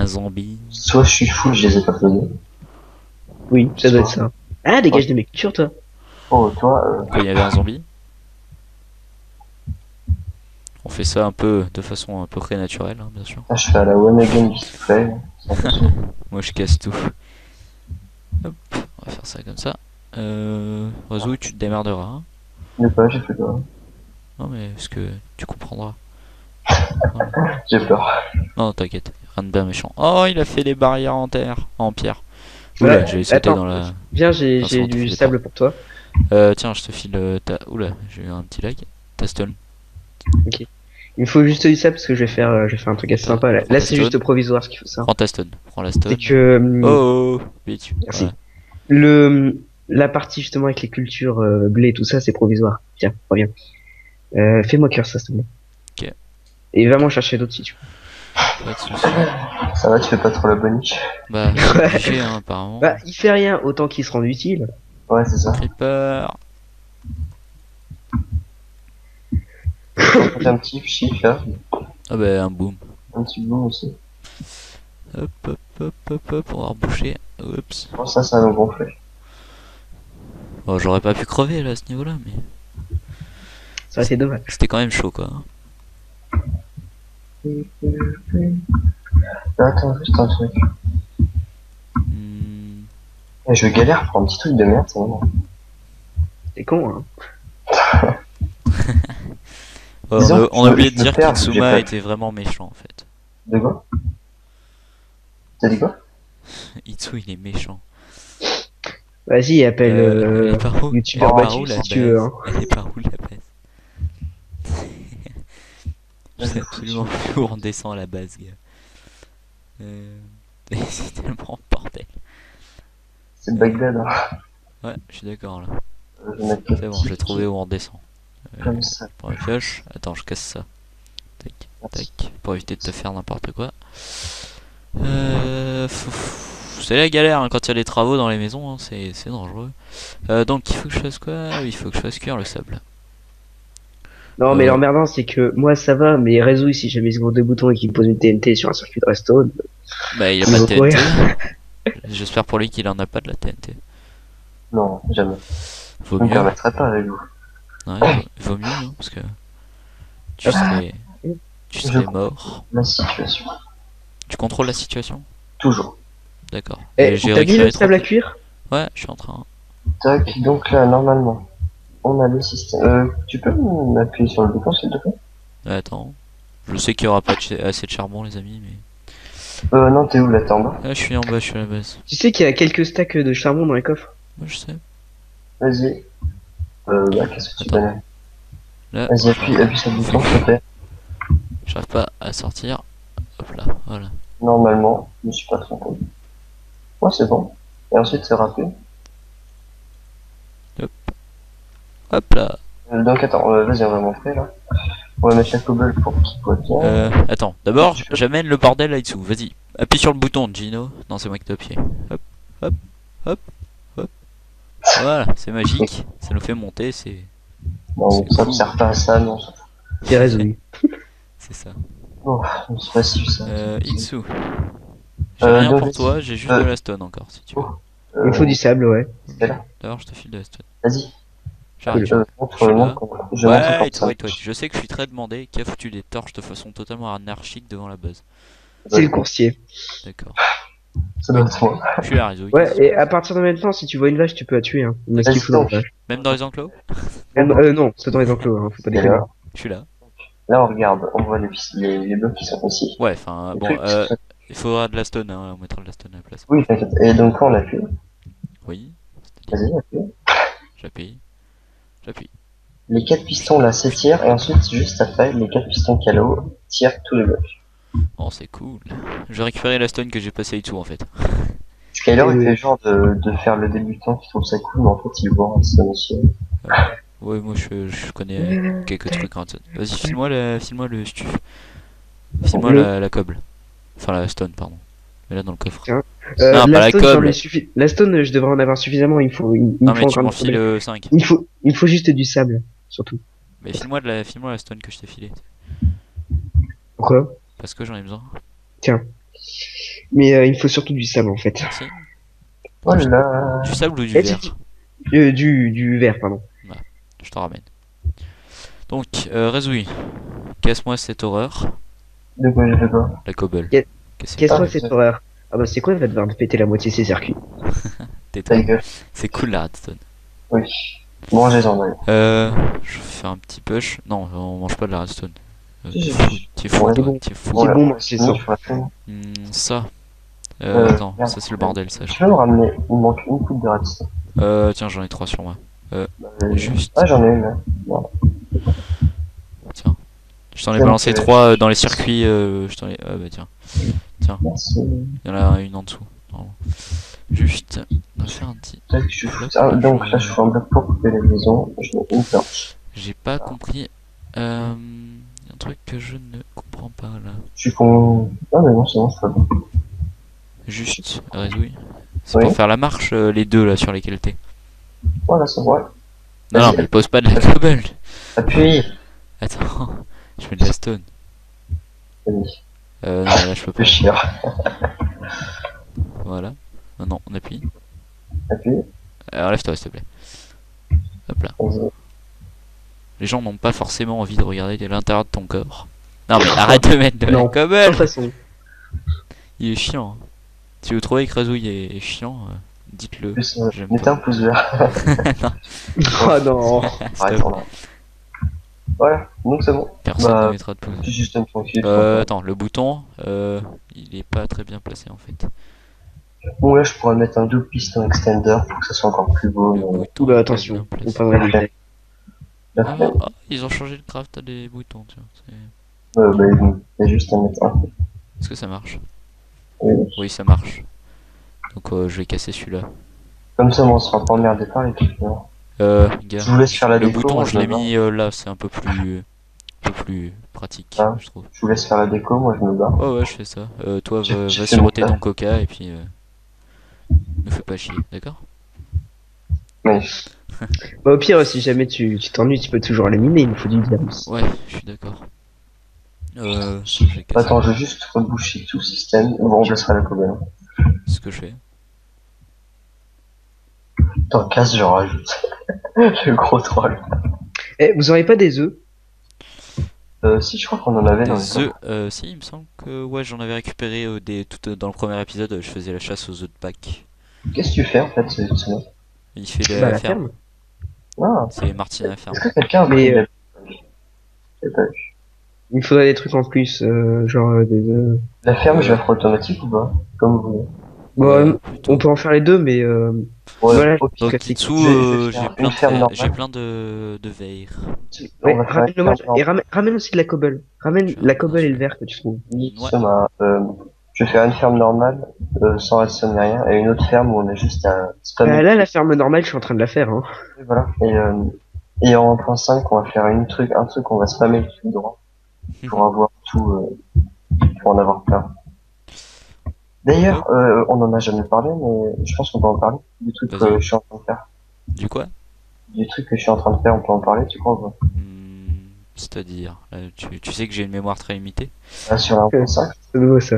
zombie. Soit je suis fou, je les ai pas posés. Oui, ça doit être ça. Ah, dégage de mes cultures, toi. Oh, toi, Quand il y avait un zombie. On fait ça un peu de façon à peu près naturelle, hein, bien sûr. je fais à la one again du soufflet. Moi je casse tout. Hop, on va faire ça comme ça. Oiseau, tu te démerderas. Hein. Ne pas, j'ai fait quoi? Non mais parce que tu comprendras. J'ai peur. Non t'inquiète, rien de bien méchant. Oh il a fait des barrières en terre, en pierre. Oula, j'ai sauté attends, dans la. Viens, j'ai c'est bon, t'as fait du des sable pour toi. Tiens, je te file ta. Oula, j'ai eu un petit lag. Ta stone. Ok. Il me faut juste du sable parce que je vais faire un truc assez sympa là. Prends Là, ta c'est stone. juste provisoire ce qu'il faut ça. Prends ta stone. Prends la stone. C'est que Oh, vite. merci. Voilà. La partie justement avec les cultures blé et tout ça, c'est provisoire. Tiens, reviens. Fais-moi cuire ça, s'il te plaît. Ok. Et va m'en chercher d'autres si tu veux. Pas de soucis. Ça va, tu fais pas trop la boniche? Bah, c'est obligé, hein, apparemment. Bah, il fait rien, autant qu'il se rende utile. Ouais, c'est ça. Creeper. J'ai un petit chiffre là. Ah bah, un boom. Un petit bout aussi. Hop, hop, hop, hop, hop, on va reboucher. Oups. Bon, ça va me gonfler. Bon, j'aurais pas pu crever là à ce niveau-là, mais Ça aurait été dommage. c'était quand même chaud quoi. Attends, juste un truc. Hmm, Je galère pour un petit truc de merde, c'est bon. C'est con, hein. ouais, Disons on a que oublié je de dire perds, j'ai qu'Itsuma pas- était vraiment méchant en fait. De quoi? T'as dit quoi? Itsu il est méchant. Vas-y, appelle Elle est par où? youtubeur Elle est par battu où, la si tu veux, base hein. Elle est par où la base? Je sais absolument plus où on descend à la base, gars. C'est tellement bordel. C'est Bagdad, hein. Ouais, je suis d'accord là. Je vais mettre C'est bon, petit j'ai trouvé où on descend. comme ça. Pour la pioche. Attends, je casse ça. Tac, tac. Pour éviter de te faire n'importe quoi. C'est la galère hein, quand il y a des travaux dans les maisons, hein, c'est dangereux. Donc il faut que je fasse quoi? Oui, il faut que je fasse cuire le sable. Non, mais l'emmerdant, c'est que moi, ça va, mais réseau, si jamais il se deux boutons et qu'il me pose une TNT sur un circuit de redstone, Bah il a il pas de va TNT. courir. J'espère pour lui qu'il en a pas de la TNT. Non, jamais. Vaut Je me mieux. permettrai pas avec vous. Ouais, vaut mieux, non? Parce que tu serais mort. La situation. Tu contrôles la situation? Toujours. D'accord. Eh, J'ai t'as mis récupéré le sable à cuire? Ouais, je suis en train. Tac, donc là, normalement, on a le système. Tu peux m'appuyer sur le bouton, s'il te plaît? Attends. Je sais qu'il y aura pas assez de charbon, les amis, mais. Non, t'es où là? T'es en bas? Ah, je suis en bas, je suis à la base. Tu sais qu'il y a quelques stacks de charbon dans les coffres? Moi, je sais. Vas-y. Qu'est-ce que tu Attends. connais? Là, Vas-y, appuie sur le bouton, s'il te plaît. j'arrive pas à sortir. Hop là, voilà. Normalement, je me suis pas trompé. Ouais, c'est bon. Et ensuite, c'est râpé. Hop là. Donc, attends, vas-y, on va montrer là. On va mettre la cobble pour qu'il voit bien. Attends. D'abord, j'amène le bordel là dessous. Vas-y. Appuie sur le bouton, Gino. Non, c'est moi qui t'ai appuyé. Hop, hop, hop, hop. Voilà, c'est magique. Ça nous fait monter, c'est. Non, c'est ça ne cool. sert pas à ça, non. C'est résolu. C'est ça. Oh, on se passe ça. Itsu. J'ai rien donc, pour toi, j'ai juste de la stone encore si tu veux. Il me faut du sable, ouais. C'est là. D'abord, je te file de la stone. Vas-y. J'arrive. Montre, Je suis là. montre, je montre Wait, comme ça. wait. Je sais que je suis très demandé, qui a foutu des torches de façon totalement anarchique devant la base. C'est le coursier. D'accord. Ça doit être moi. Je suis là, Réseau. Ouais, et à partir de maintenant, si tu vois une vache, tu peux la tuer, hein. Mais ce qu'il faut dans la vache. Même dans les enclos? Non, c'est dans les enclos, hein. Faut pas Et déconner. là, Je suis là. là, on regarde, on voit les blocs qui sont ici. Ouais, enfin, Les bon, trucs, il faudra de la stone, hein, on mettra de la stone à la place. Oui, t'inquiète. Et donc, quand on appuie, Oui, vas-y, appuie. j'appuie. J'appuie. Les 4 pistons là s'étirent et ensuite, juste après, les 4 pistons qu'il y a là-haut tirent tous les blocs. Oh, c'est cool. Je vais récupérer la stone que j'ai passée dessous en fait. Skyler, il fait genre de faire le débutant qui trouve ça cool, mais en fait, il voit ça aussi. Ouais, moi je connais quelques trucs en stone. Vas-y, file-moi le stuf. File-moi la cobble. Enfin, la stone, pardon. Mais là dans le coffre. Tiens. Non, pas la stone, cobble. La stone, je devrais en avoir suffisamment. Il Non, me mais faut tu encore m'en un problème. files 5. Il me faut juste du sable, surtout. Mais file-moi la stone que je t'ai filée. Pourquoi? Parce que j'en ai besoin. Tiens. Mais il me faut surtout du sable en fait. Si. Oh là. Du sable ou du Et verre? du verre, pardon. Je t'en ramène. Donc, Rézoui, casse-moi cette horreur. De quoi, de quoi? La cobble. Qu'est- Cassez- Qu'est-ce Ah, que cette horreur? Ah bah c'est quoi, il va devoir péter la moitié de ses circuits. Tais-toi. Ta gueule. C'est cool la redstone. Oui. Mangez-en, ouais. Je vais faire un petit push. Non, on mange pas de la redstone. Si, si, si. T'es fou, Ouais, toi, bon. t'es fou. C'est là, bon, ouais, c'est sinon, ça. tu feras tout. Ça. Attends, Merde. ça c'est le bordel, ça. Je Tu peux me ramener? Il me manque une coupe de redstone. Tiens, j'en ai 3 sur moi. Juste. Ah, j'en ai une, là. Voilà. Tiens. Je t'en ai Donc, balancé 3 dans les circuits. Je t'en ai. Ah bah tiens. Merci. Il y en a une en dessous. Normalement. Juste. On va faire un petit. Peut-être que je fous ça. Donc là, je fais un bloc pour couper les maisons. Je mets une planche. J'ai pas compris. Un truc que je ne comprends pas là. Tu con. Ah, mais non, c'est bon, c'est pas bon. Juste. Résoui. C'est Oui. pour faire la marche, les deux là sur lesquels t'es. Voilà, c'est vrai. Non, non, Vas-y. mais pose pas de la cobble. Appuie. Attends. Je mets de la stone. Vas-y. Non, là je peux pas. Fais chier. Voilà. Non, non, on appuie. Appuie. Enlève-toi s'il te plaît. Hop là. Vas-y. Les gens n'ont pas forcément envie de regarder l'intérieur de ton corps. Non mais arrête de mettre de la Non, de cobble. toute façon. Il est chiant. Hein. Si vous trouvez que Razouille est chiant, dites-le. Plus, J'aime mettez pas. un pouce vert. Oh non. Arrête, on a. Voilà, donc c'est bon. Personne Bah, ne mettra de pause. petit système tranquille. Attends, le bouton, il est pas très bien placé en fait. Bon, là, je pourrais mettre un double piston extender pour que ça soit encore plus beau. Le mais bouton Oula, est pas attention, bien on placé. parlera des détails. La Ah, flemme. ah, ils ont changé le craft des boutons, tiens. Bah, il y a juste à mettre un. Est-ce que ça marche? Oui. Oui, ça marche. Donc je vais casser celui-là. Comme ça, on sera pas emmerdé par les trucs. Hein. Gars, Je vous laisse faire la le déco. bouton moi, je l'ai me barre. mis là, c'est un peu plus pratique, Ah. je trouve. Je vous laisse faire la déco, moi je me barre. Ouais, ouais, je fais ça. Toi, J'ai va fait siroter mon ton coca et puis me fais pas chier, d'accord? Mais Bah, au pire, si jamais tu t'ennuies, tu peux toujours la miner, il me faut du diamant. Ouais, je suis d'accord. Je vais casser attends, je vais juste reboucher tout le système. On remplacera la cobble. ce que je fais. T'en casse, je rajoute. Le gros troll. Eh, vous aurez pas des œufs? Si, je crois qu'on en avait dans Des les œufs, si, il me semble que ouais, j'en avais récupéré tout dans le premier épisode, je faisais la chasse aux œufs de Pâques. Qu'est-ce que tu fais en fait, ce mec? Il fait de Bah, la la ferme. ferme. Ah, C'est Martine à la ferme. est-ce que quelqu'un a Mais, pris j'ai pas vu. Il me faudrait des trucs en plus, genre des œufs. La ferme, je la ferai automatique ou pas? Comme vous voulez. Bon, Plutôt. on peut en faire les deux, mais Ouais, voilà, ok. Donc classique. dessous, Je vais j'ai faire plein une ferme normale. j'ai plein de verres. Ouais, On va faire ramène le une mal, ferme et ramène aussi de la cobble. Ramène Je vais la ramener cobble et le celui-là. verre que tu trouves. Ouais. Je vais faire une ferme normale, sans redstone ni rien, et une autre ferme où on a juste à spammer. Là, la ferme normale, je suis en train de la faire, hein. Et voilà. Et en 1.5, on va faire un truc, on va spammer le truc droit pour avoir tout, pour en avoir plein. D'ailleurs, on en a jamais parlé, mais je pense qu'on peut en parler. Du truc Vas-y. que je suis en train de faire. Du quoi? Du truc que je suis en train de faire, on peut en parler, tu crois ou pas? C'est-à-dire, tu sais que j'ai une mémoire très limitée. Sur la 1.5, C'est nouveau, ça.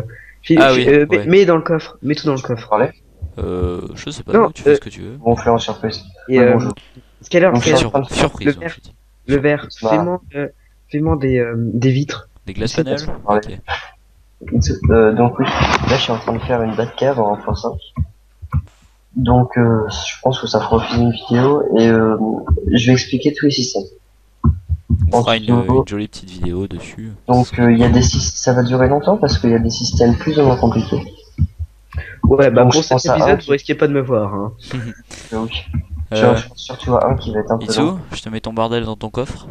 Ah oui, ouais. Mets dans le coffre. Mets tout dans le on peut coffre. parler. Je sais pas, Non, tu fais ce que tu veux. Bon, on fait en surprise. Et, Ouais, bonjour. Skyler, On fait Skyler, Surprise, le hein, verre. je dis. le verre. Bah. Fais-moi des vitres. Des glace C'est panel? pas Ok. Donc oui, là je suis en train de faire une Batcave en 1.5. Donc je pense que ça fera office d'une vidéo et je vais expliquer tous les systèmes. On fera En dessous. une jolie petite vidéo dessus. Donc il y a ça va durer longtemps parce qu'il y a des systèmes plus ou moins compliqués. Ouais, bah Donc, pour je pense cet à un épisode, qui- vous risquez pas de me voir, hein. Oui. Euh, Je pense surtout à un qui va être un peu long. Itsu, je te mets ton bordel dans ton coffre.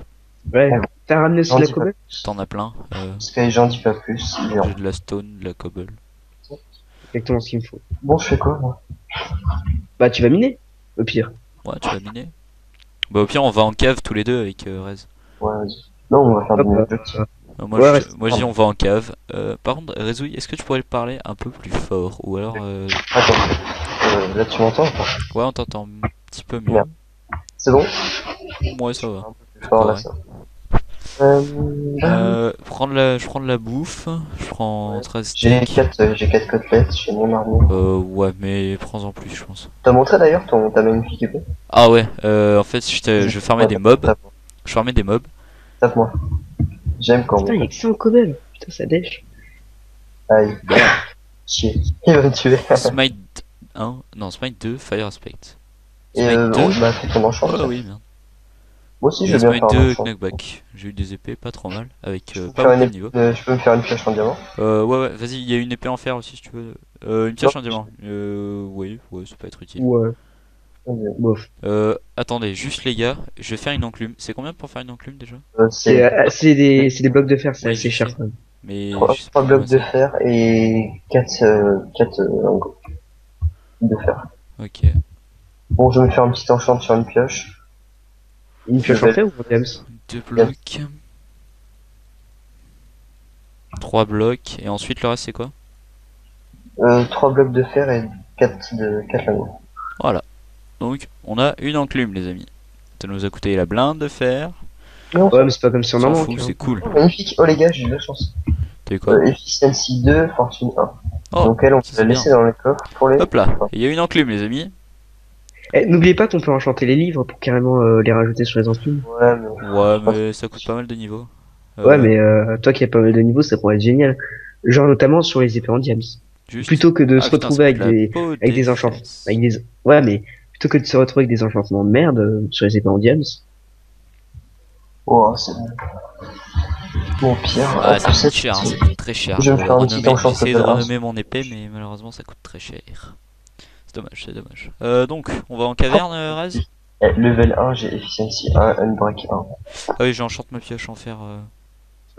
Ouais. Ouais. T'as ramené aussi J'en la dis pas cobble? plus. T'en as plein. Sky, j'en dis pas plus. ils verront. J'ai de la stone, de la cobble. Exactement ce qu'il me faut. Bon, je fais quoi moi? Bah, tu vas miner, au pire. Ouais, tu vas miner. Bah au pire, on va en cave tous les deux avec Rez. Ouais, vas-y. Non, on va faire Hop, du euh, objectif. Moi, Ouais, je, reste- moi je dis on va en cave. Par contre, Rezouille, est-ce que tu pourrais le parler un peu plus fort? Ou alors, Attends. Là, tu m'entends ou pas? ouais, on t'entend un petit peu mieux. Merde. C'est bon? Ouais, ça va. Un peu plus fort là, Ouais. ça. Je prends de la bouffe. Je prends 13 J'ai steaks. 4 côtelettes chez mon armée. Ouais, mais prends-en plus, je pense. T'as montré d'ailleurs ta magnifique épée? Ah ouais, en fait, je farmais des mobs. Tape-moi. Je farmais des mobs. Tape-moi. J'aime quand Putain, même. y'a que ça en cobble. Putain, ça dèche. Aïe. Chier. Il va me tuer. Smite 1, non, Smite 2, Fire Aspect. Et Smite 2. bah fais ton enchant. Oh oui, merde. Moi aussi je Et veux bien Smite faire un 2, enchant. Knockback. J'ai eu des épées pas trop mal, avec Je peux pas faire beaucoup une de niveau. je peux me faire une pioche en diamant. Ouais, vas-y, il y a une épée en fer aussi si tu veux. Une pioche en diamant. Oui, ça peut être utile. Ouais, Vas-y. bof. Attendez, juste les gars, je vais faire une enclume. C'est combien pour faire une enclume déjà? C'est des blocs de fer, c'est Ouais, assez je cher sais. quand même. Mais 3 je sais pas blocs combien de c'est. fer et 4 lingots de fer. Ok. Bon, je vais me faire un petit enchant sur une pioche. Une pioche en fer ou en diams? 2 blocs. 3 blocs. Et ensuite le reste c'est quoi? 3 blocs de fer et 4 lingots. Voilà. Donc on a une enclume les amis. Ça nous a coûté la blinde de fer. Non, Ouais, mais c'est pas comme si On on en s'en manque. fout, Hein. c'est cool. magnifique. Oh les gars, j'ai eu de la chance. T'as eu quoi? Efficiency 2, fortune 1. Oh, Donc elle, on ça, peut c'est la laisser bien. dans les coffres pour les... Hop là, il y a une enclume les amis. Eh, n'oubliez pas qu'on peut enchanter les livres pour carrément les rajouter sur les enclumes. Ouais, mais... Ouais, mais ça coûte pas mal de niveaux. Ouais, mais toi qui as pas mal de niveaux, ça pourrait être génial. Genre notamment sur les épées en diams. Juste. Plutôt que de Ah se putain, ça retrouver coûte la peau avec des des enchantements. fesses. Avec des... Ouais, mais plutôt que de se retrouver avec des enchantements de merde sur les épées en diams. Oh, c'est bon pire. Ah, En ça plus, coûte cher, hein, ça coûte très cher. Je vais me faire un petit enchant J'essaie de level 1. renommer mon épée, mais malheureusement ça coûte très cher. C'est dommage, c'est dommage. Donc, on va en caverne, Raz? Level 1, j'ai Efficiency 1, Unbreak 1. Ah oui, j'enchante ma pioche en fer.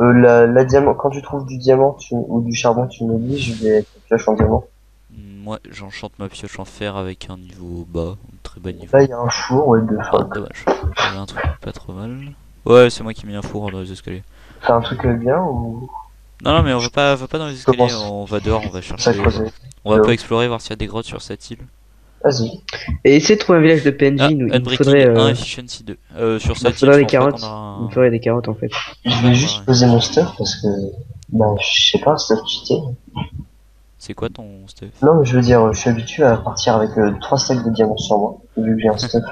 La diamant, quand tu trouves du diamant ou du charbon, tu me dis, je vais être pioche en diamant. Moi, j'enchante ma pioche en fer avec un niveau bas, un très bas niveau. Là, il y a un four, ouais, de Ah, dommage. Il y a un truc pas trop mal. Ouais, c'est moi qui ai mis un four dans les escaliers. Faire un truc bien ou Non, non, mais on va pas dans les escaliers, commence. on va dehors, on va ça chercher. creuser? On va un Dehors. peu explorer, voir s'il y a des grottes sur cette île. Vas-y. Et essayez de trouver un village de PNJ. Ah, il nous Unbreaking faudrait, 1, Efficiency 2. Sur il nous cette île, faudrait je des pense pas carottes. qu'on aura Il un... nous faudrait des carottes en fait. Je vais juste poser mon stuff parce que, bah, je sais pas, stuff cheaté. C'est quoi ton stuff? Non, mais je veux dire, je suis habitué à partir avec 3 stacks de diamants sur moi. Vu que j'ai un stuff,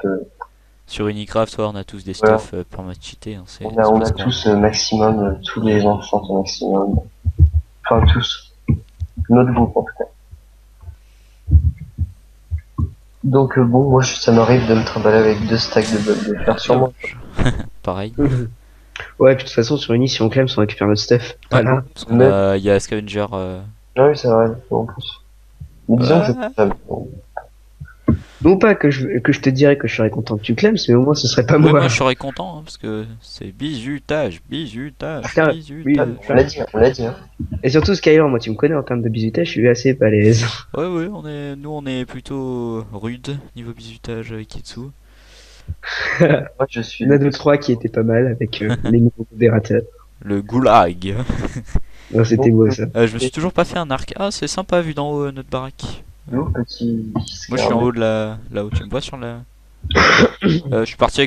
Sur Unicraft, ouais, on a tous des Voilà. stuff perma cheaté, hein, c'est on a presque tous maximum, tous les enchants au maximum. Enfin, tous. Notre groupe en tout cas. Donc bon, moi ça m'arrive de me trimballer avec 2 stacks de blocs de fer sur moi. pareil. Ouais, puis de toute façon, sur une île, si on clame, on récupère notre stuff. Voilà. Parce qu'on a, il y a Scavenger. Ah oui, c'est vrai, en plus. Mais disons que Non pas que je te dirais que je serais content que tu clames, mais au moins ce serait pas Oui, moi. moi je serais content, hein, parce que c'est bizutage, bizutage, Putain, bizutage. on l'a dit, on l'a dit. Hein. Et surtout Skyler, moi tu me connais en termes de bisutage, je suis assez balèze. Ouais, ouais, nous on est plutôt rude niveau bizutage avec Kitsu. Moi je suis. Il y en a deux trois qui étaient pas mal avec les nouveaux modérateurs. Le goulag. Non, c'était beau ça. Je me suis toujours pas fait un arc. Ah, c'est sympa vu d'en haut notre baraque. Nous, petit. Moi je suis en haut de là-haut, tu me vois sur la. Je suis parti avec